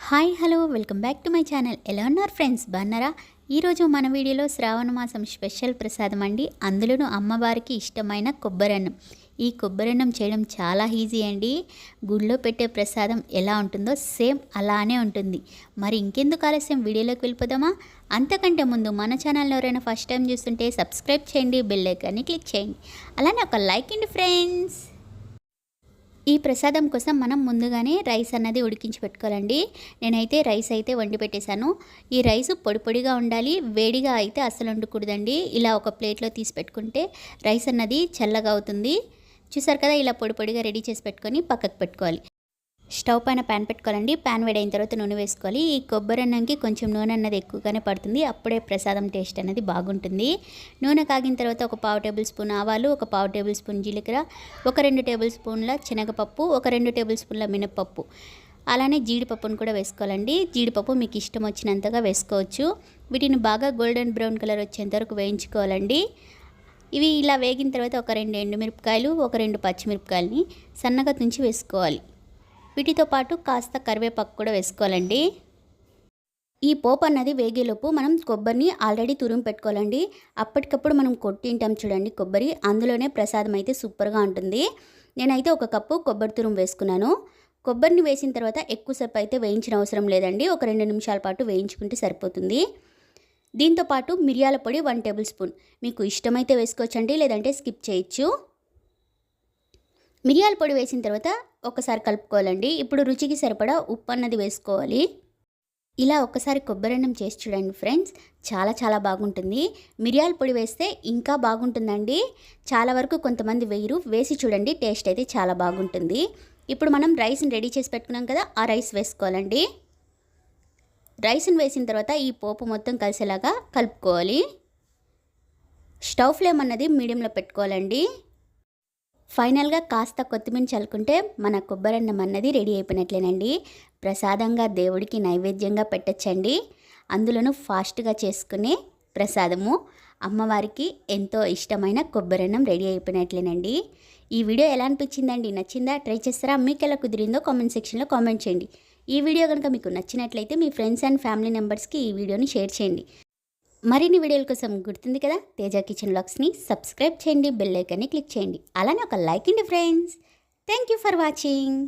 Hi hello welcome back to my channel. ఎలా ఉన్నారు friends, బాగున్నారా? ఈరోజు మన వీడియోలో శ్రావణ మాసం స్పెషల్ ప్రసాదం అండి, అందులోనూ అమ్మవారికి ఇష్టమైన కొబ్బరన్నం. ఈ కొబ్బరన్నం చేయడం చాలా ఈజీ అండి. గుడిలో పెట్టే ప్రసాదం ఎలా ఉంటుందో సేమ్ అలానే ఉంటుంది. మరి ఇంకెందుకు ఆలస్యం, వీడియోలోకి వెళ్ళిపోదామా? అంతకంటే ముందు మన ఛానల్ని ఎవరైనా ఫస్ట్ టైం చూస్తుంటే సబ్స్క్రైబ్ చేయండి, బెల్ ఐకాన్ని క్లిక్ చేయండి, అలానే ఒక లైక్ అండి ఫ్రెండ్స్. ఈ ప్రసాదం కోసం మనం ముందుగానే రైస్ అన్నది ఉడికించి పెట్టుకోవాలండి. నేనైతే రైస్ అయితే వండి పెట్టేశాను. ఈ రైస్ పొడి పొడిగా ఉండాలి, వేడిగా అయితే అస్సలు వండకూడదండి. ఇలా ఒక ప్లేట్లో తీసి పెట్టుకుంటే రైస్ అన్నది చల్లగా అవుతుంది. చూసారు కదా, ఇలా పొడి పొడిగా రెడీ చేసి పెట్టుకొని పక్కకు పెట్టుకోవాలి. స్టవ్ పైన ప్యాన్ పెట్టుకోవాలండి. ప్యాన్ వేడైన తర్వాత నూనె వేసుకోవాలి. ఈ కొబ్బరి అన్నంకి కొంచెం నూనె అన్నది ఎక్కువగానే పడుతుంది, అప్పుడే ప్రసాదం టేస్ట్ అనేది బాగుంటుంది. నూనె కాగిన తర్వాత ఒక 1/2 టేబుల్ స్పూన్ ఆవాలు, ఒక 1/2 టేబుల్ స్పూన్ జీలకర్ర, ఒక 2 టేబుల్ స్పూన్ల శనగపప్పు, ఒక 2 టేబుల్ స్పూన్ల మినప్పప్పు, అలానే జీడిపప్పును కూడా వేసుకోవాలండి. జీడిపప్పు మీకు ఇష్టం వచ్చినంతగా వేసుకోవచ్చు. వీటిని బాగా గోల్డెన్ బ్రౌన్ కలర్ వచ్చేంత వరకు వేయించుకోవాలండి. ఇవి ఇలా వేగిన తర్వాత ఒక 2 ఎండుమిరపకాయలు, ఒక 2 పచ్చిమిరపకాయలని సన్నగా తుంచి వేసుకోవాలి. వీటితో పాటు కాస్త కరివేపాకు కూడా వేసుకోవాలండి. ఈ పోపు అన్నది వేగేలోపు మనం కొబ్బరిని ఆల్రెడీ తురుము పెట్టుకోవాలండి. అప్పటికప్పుడు మనం కొట్టింటాం చూడండి కొబ్బరి, అందులోనే ప్రసాదం అయితే సూపర్గా ఉంటుంది. నేనైతే 1 కప్పు కొబ్బరి తురుము వేసుకున్నాను. కొబ్బరిని వేసిన తర్వాత ఎక్కువసేపు అయితే వేయించిన అవసరం లేదండి, ఒక 2 నిమిషాల పాటు వేయించుకుంటే సరిపోతుంది. దీంతోపాటు మిరియాల పొడి 1 టేబుల్ స్పూన్, మీకు ఇష్టమైతే వేసుకోవచ్చండి, లేదంటే స్కిప్ చేయొచ్చు. మిరియాల పొడి వేసిన తర్వాత ఒకసారి కలుపుకోవాలండి. ఇప్పుడు రుచికి సరిపడా ఉప్పు అన్నది వేసుకోవాలి. ఇలా ఒక్కసారి కొబ్బరన్నం చేసి చూడండి ఫ్రెండ్స్, చాలా చాలా బాగుంటుంది. మిరియాల పొడి వేస్తే ఇంకా బాగుంటుందండి. చాలా వరకు కొంతమంది వేయరు, వేసి చూడండి, టేస్ట్ అయితే చాలా బాగుంటుంది. ఇప్పుడు మనం రైస్ని రెడీ చేసి పెట్టుకున్నాం కదా, ఆ రైస్ వేసుకోవాలండి. రైస్ని వేసిన తర్వాత ఈ పోపు మొత్తం కలిసేలాగా కలుపుకోవాలి. స్టవ్ ఫ్లేమ్ అన్నది మీడియంలో పెట్టుకోవాలండి. ఫైనల్గా కాస్త కొత్తిమీర చల్లుకుంటే మన కొబ్బరన్నం అన్నది రెడీ అయిపోయినట్లేనండి. ప్రసాదంగా దేవుడికి నైవేద్యంగా పెట్టచ్చండి. అందులోనూ ఫాస్ట్గా చేసుకునే ప్రసాదము, అమ్మవారికి ఎంతో ఇష్టమైన కొబ్బరన్నం రెడీ అయిపోయినట్లేనండి. ఈ వీడియో ఎలా అనిపించిందండి? నచ్చిందా? ట్రై చేస్తారా? మీకు ఎలా కుదిరిందో కామెంట్ సెక్షన్లో కామెంట్ చేయండి. ఈ వీడియో కనుక మీకు నచ్చినట్లయితే మీ ఫ్రెండ్స్ అండ్ ఫ్యామిలీ మెంబర్స్కి ఈ వీడియోని షేర్ చేయండి. మరిన్ని వీడియోల కోసం గుర్తుంది కదా, తేజ కిచెన్ వ్లాగ్స్ని సబ్స్క్రైబ్ చేయండి, బెల్ ఐకాన్ని క్లిక్ చేయండి, అలానే ఒక లైక్ అండి friends. Thank you for watching.